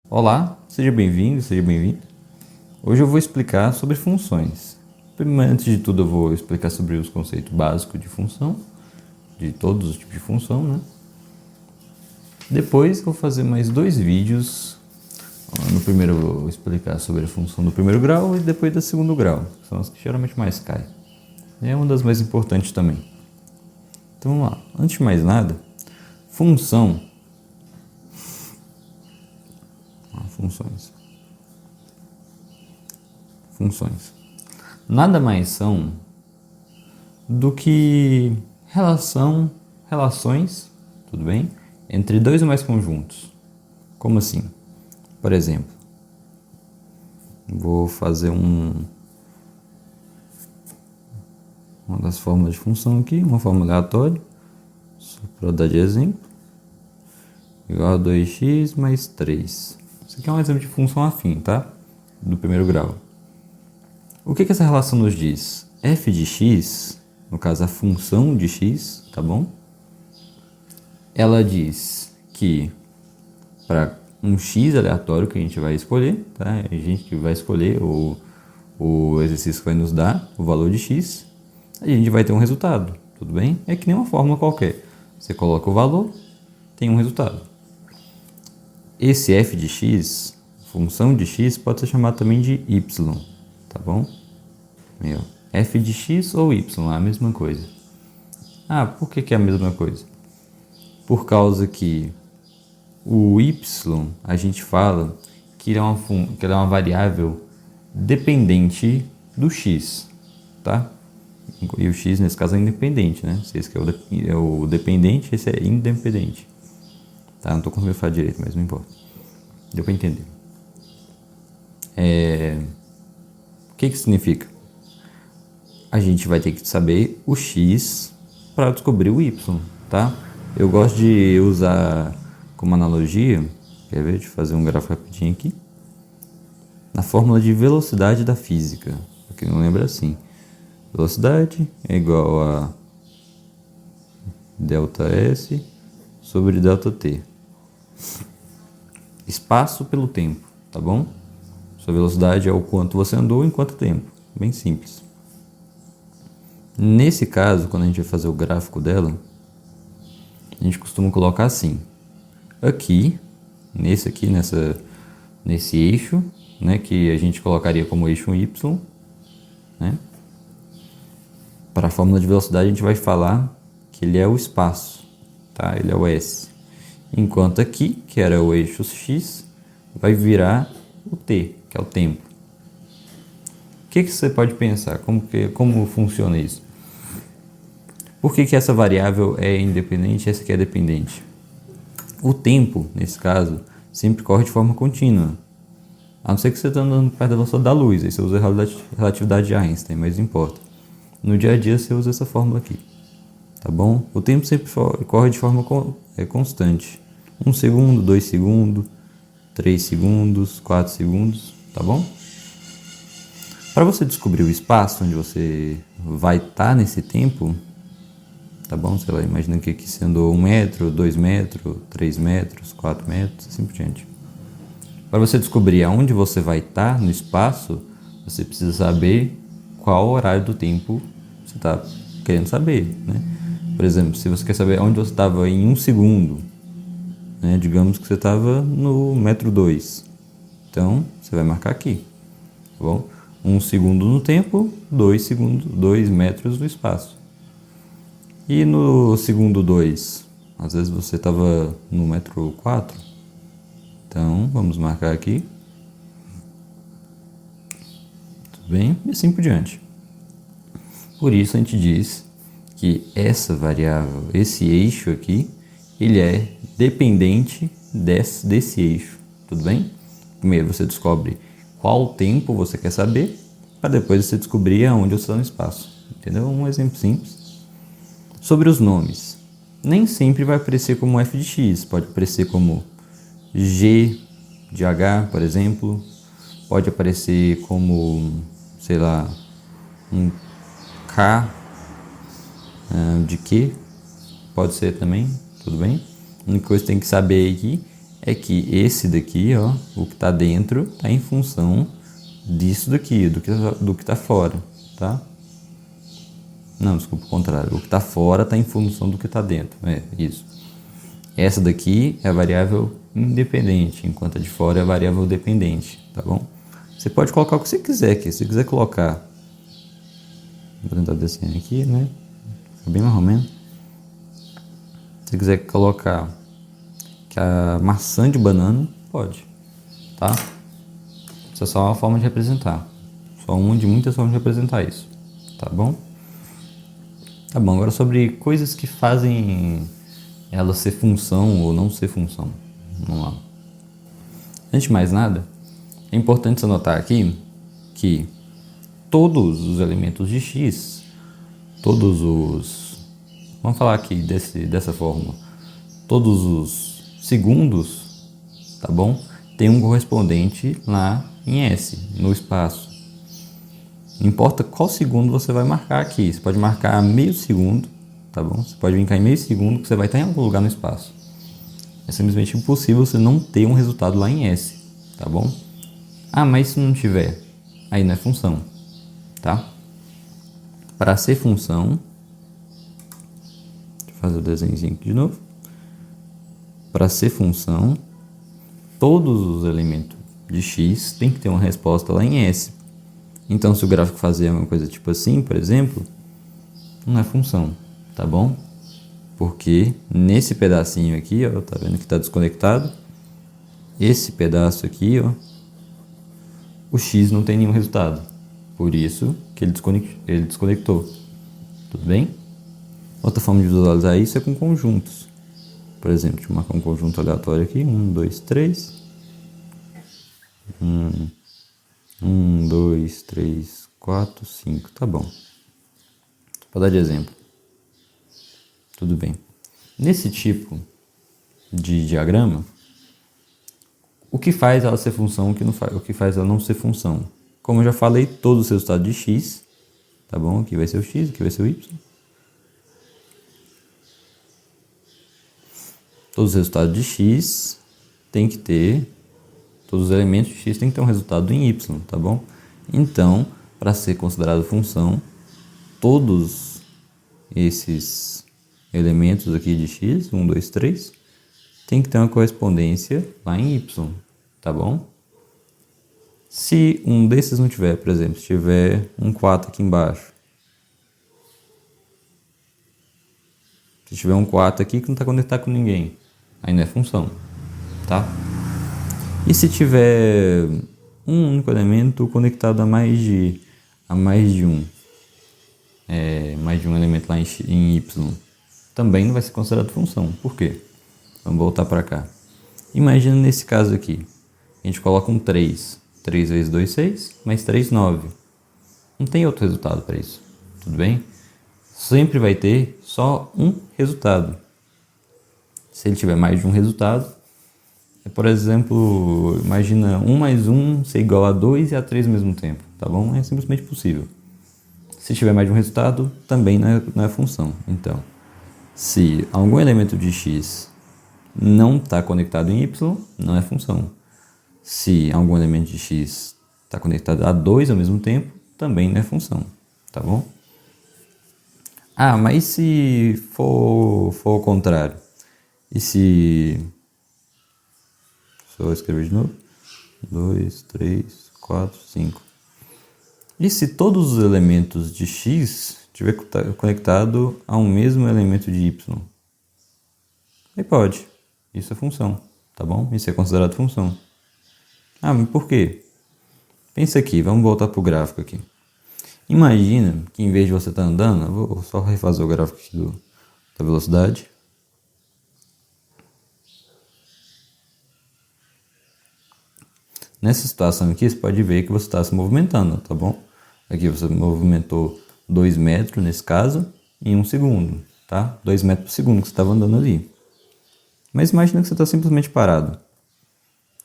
Olá, seja bem-vindo, seja bem-vindo. Hoje eu vou explicar sobre funções. Primeiro, antes de tudo, eu vou explicar sobre os conceitos básicos de função, de todos os tipos de função, né? Depois eu vou fazer mais dois vídeos. No primeiro eu vou explicar sobre a função do primeiro grau e depois do segundo grau, que são as que geralmente mais caem. É uma das mais importantes também. Então vamos lá. Antes de mais nada, função. Funções. Nada mais são do que relações, tudo bem? Entre dois ou mais conjuntos. Como assim? Por exemplo, vou fazer uma das fórmulas de função aqui, uma fórmula aleatória, só para dar de exemplo, igual a 2x mais 3. Isso aqui é um exemplo de função afim, tá? Do primeiro grau. O que essa relação nos diz? F de x, no caso a função de x, tá bom? Ela diz que para um x aleatório que a gente vai escolher, tá? A gente que vai escolher o exercício que vai nos dar o valor de x, a gente vai ter um resultado, tudo bem? É que nem uma fórmula qualquer. Você coloca o valor, tem um resultado. Esse f de x, função de x, pode ser chamado também de y, tá bom? F de x ou y, é a mesma coisa. Por que é a mesma coisa? Por causa que o y, a gente fala que ele é uma variável dependente do x, tá? E o x, nesse caso, é independente, né? Esse que é o dependente, esse é independente. Tá? Não estou conseguindo falar direito, mas não importa. Deu para entender. O que significa? A gente vai ter que saber o x para descobrir o y, tá? Eu gosto de usar como analogia, quer ver? Deixa eu fazer um gráfico rapidinho aqui. Na fórmula de velocidade da física, para quem não lembra assim. Velocidade é igual a ΔS sobre ΔT. Espaço pelo tempo, tá bom? Sua velocidade é o quanto você andou em quanto tempo. Bem simples. Nesse caso, quando a gente vai fazer o gráfico dela, a gente costuma colocar assim. Aqui, nesse eixo, né, que a gente colocaria como eixo Y, né? Para a fórmula de velocidade a gente vai falar que ele é o espaço, tá? Ele é o S. Enquanto aqui, que era o eixo X, vai virar o T, que é o tempo. O que você pode pensar? Como funciona isso? Por que essa variável é independente e essa aqui é dependente? O tempo, nesse caso, sempre corre de forma contínua. A não ser que você está andando perto da velocidade da luz, aí você usa a relatividade de Einstein, mas não importa. No dia a dia você usa essa fórmula aqui, tá bom? O tempo sempre corre de forma constante. 1 segundo, 2 segundos, 3 segundos, 4 segundos, tá bom? Para você descobrir o espaço onde você vai estar nesse tempo, tá bom? Sei lá, imagina que aqui você andou 1 metro, 2 metros, 3 metros, 4 metros, assim por diante. Para você descobrir aonde você vai estar no espaço, você precisa saber qual horário do tempo você está querendo saber, né? Por exemplo, se você quer saber onde você estava em 1 segundo, né? Digamos que você estava no metro 2. Então, você vai marcar aqui, tá bom? 1 segundo no tempo, 2 metros no espaço. E no segundo 2, às vezes você estava no metro 4. Então, vamos marcar aqui. Tudo bem? E assim por diante. Por isso a gente diz que essa variável, esse eixo aqui, ele é dependente desse eixo. Tudo bem? Primeiro você descobre qual tempo você quer saber, para depois você descobrir aonde você está no espaço. Entendeu? Um exemplo simples. Sobre os nomes. Nem sempre vai aparecer como f de x, pode aparecer como g de h, por exemplo. Pode aparecer como, sei lá, um k de q, pode ser também, tudo bem? A única coisa que tem que saber aqui é que esse daqui, ó, o que está dentro, está em função disso daqui, do que está fora, tá? Não, desculpa, o contrário. O que está fora está em função do que está dentro. É, isso. Essa daqui é a variável independente, enquanto a de fora é a variável dependente, tá bom? Você pode colocar o que você quiser aqui. Se você quiser colocar... Vou tentar desenhar aqui, né? Fica bem mais ou menos. Se você quiser colocar que a maçã de banana, pode, tá? Isso é só uma forma de representar. Só uma de muitas formas de representar isso, tá bom? Tá bom, agora sobre coisas que fazem ela ser função ou não ser função. Vamos lá. Antes de mais nada, é importante você notar aqui que todos os elementos de x, vamos falar aqui dessa forma, todos os segundos, tá bom? Tem um correspondente lá em S, no espaço. Não importa qual segundo você vai marcar aqui, você pode marcar meio segundo, tá bom? Você pode brincar em meio segundo que você vai estar em algum lugar no espaço. É simplesmente impossível você não ter um resultado lá em S, tá bom? Ah, mas se não tiver, aí não é função, tá? Para ser função, deixa eu fazer o desenhozinho aqui de novo. Para ser função, todos os elementos de x tem que ter uma resposta lá em S. Então, se o gráfico fazer uma coisa tipo assim, por exemplo, não é função, tá bom? Porque nesse pedacinho aqui, ó, tá vendo que está desconectado? Esse pedaço aqui, ó, o x não tem nenhum resultado. Por isso que ele desconectou. Tudo bem? Outra forma de visualizar isso é com conjuntos. Por exemplo, deixa eu marcar um conjunto aleatório aqui. 1, 2, 3. 1, 2, 3, 4, 5. Tá bom. Para dar de exemplo. Tudo bem. Nesse tipo de diagrama, o que faz ela ser função, o que faz ela não ser função? Como eu já falei, todos os resultados de x, tá bom? Aqui vai ser o x, aqui vai ser o y. Todos os resultados de x tem que ter, todos os elementos de x tem que ter um resultado em y, tá bom? Então, para ser considerado função, todos esses elementos aqui de x, 1, 2, 3, tem que ter uma correspondência lá em y, tá bom? Se um desses não tiver, por exemplo, se tiver um 4 aqui embaixo, se tiver um 4 aqui que não está conectado com ninguém, aí não é função, tá? E se tiver um único elemento conectado a mais de um, mais de um elemento lá em y, também não vai ser considerado função. Por quê? Vamos voltar para cá. Imagina nesse caso aqui, a gente coloca um 3. 3 vezes 2, 6, mais 3, 9. Não tem outro resultado para isso, tudo bem? Sempre vai ter só um resultado. Se ele tiver mais de um resultado, por exemplo, imagina 1 mais 1 ser igual a 2 e a 3 ao mesmo tempo, tá bom? É simplesmente possível. Se tiver mais de um resultado, também não é função. Então, se algum elemento de x não está conectado em y, não é função. Se algum elemento de x está conectado a 2 ao mesmo tempo, também não é função, tá bom? Ah, mas se for o contrário? E se... Só escrever de novo. 2, 3, 4, 5. E se todos os elementos de x estiver conectado a um mesmo elemento de y? Aí pode. Isso é função, tá bom? Isso é considerado função. Ah, mas por quê? Pensa aqui, vamos voltar para o gráfico aqui. Imagina que em vez de você estar andando, eu vou só refazer o gráfico aqui da velocidade. Nessa situação aqui, você pode ver que você está se movimentando, tá bom? Aqui você movimentou 2 metros, nesse caso, em 1 segundo, tá? 2 metros por segundo que você estava andando ali. Mas imagina que você está simplesmente parado,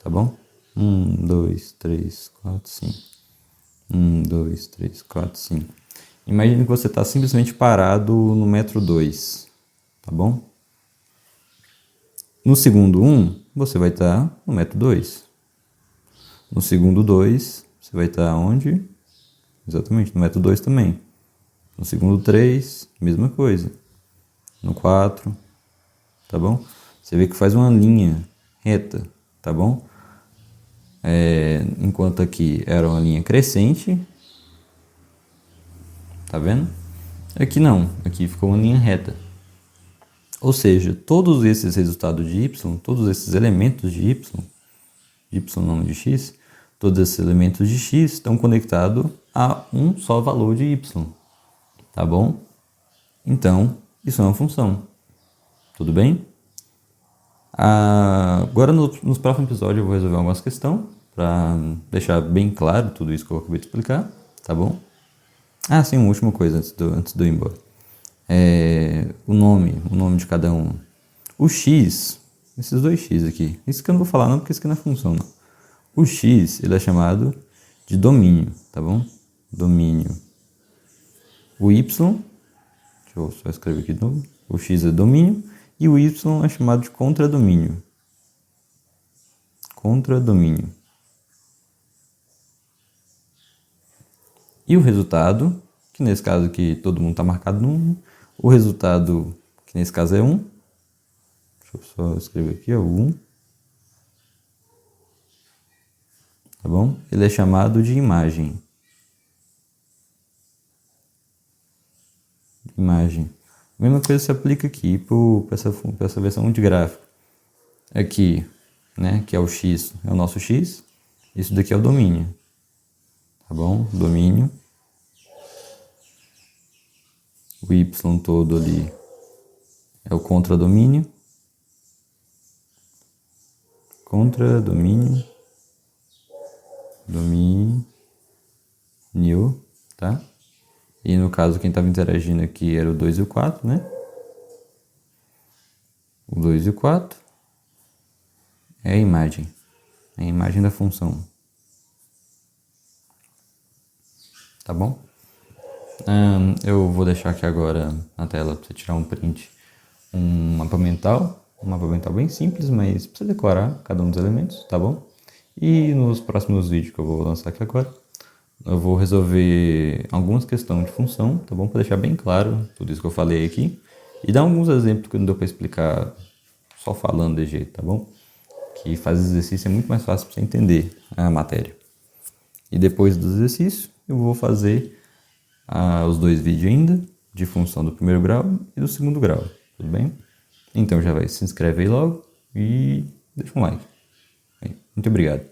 tá bom? 1, 2, 3, 4, 5. 1, 2, 3, 4, 5. Imagina que você está simplesmente parado no metro 2, tá bom? No segundo 1, você vai estar no método 2. No segundo 2, você vai estar onde? Exatamente, no método 2 também. No segundo 3, mesma coisa. No 4, tá bom? Você vê que faz uma linha reta, tá bom? Enquanto aqui era uma linha crescente, tá vendo? Aqui não, aqui ficou uma linha reta. Ou seja, todos esses resultados de y, todos esses elementos de y não de x, todos esses elementos de x estão conectados a um só valor de y, tá bom? Então, isso é uma função, tudo bem? Agora, nos próximos episódios, eu vou resolver algumas questões para deixar bem claro tudo isso que eu acabei de explicar, tá bom? Ah, sim, uma última coisa antes de eu ir embora. O nome de cada um. O x, esses dois x aqui, isso que eu não vou falar não, porque isso aqui não é função, não. O x, ele é chamado de domínio, tá bom? Domínio. O y, deixa eu só escrever aqui de novo. O x é domínio e o y é chamado de contradomínio. Contradomínio. E o resultado, que nesse caso aqui todo mundo está marcado no 1. O resultado, que nesse caso é 1. Deixa eu só escrever aqui, o 1. Tá bom? Ele é chamado de imagem. Imagem. A mesma coisa se aplica aqui para essa versão de gráfico. Aqui, né, que é o x, é o nosso x. Isso daqui é o domínio. Tá bom? Domínio. O y todo ali é o contradomínio. Contradomínio. Domínio. Tá? E no caso, quem estava interagindo aqui era o 2 e o 4, né? O 2 e o 4 é a imagem. É a imagem da função. Tá bom? Eu vou deixar aqui agora na tela para você tirar um print. Um mapa mental bem simples, mas para você decorar cada um dos elementos, tá bom? E nos próximos vídeos que eu vou lançar aqui agora, eu vou resolver algumas questões de função, tá bom? Para deixar bem claro tudo isso que eu falei aqui. E dar alguns exemplos que não deu para explicar só falando de jeito, tá bom? Que faz exercício é muito mais fácil para você entender a matéria. E depois do exercício, eu vou fazer os 2 vídeos ainda, de função do primeiro grau e do segundo grau, tudo bem? Então já vai, se inscreve aí logo e deixa um like. Muito obrigado.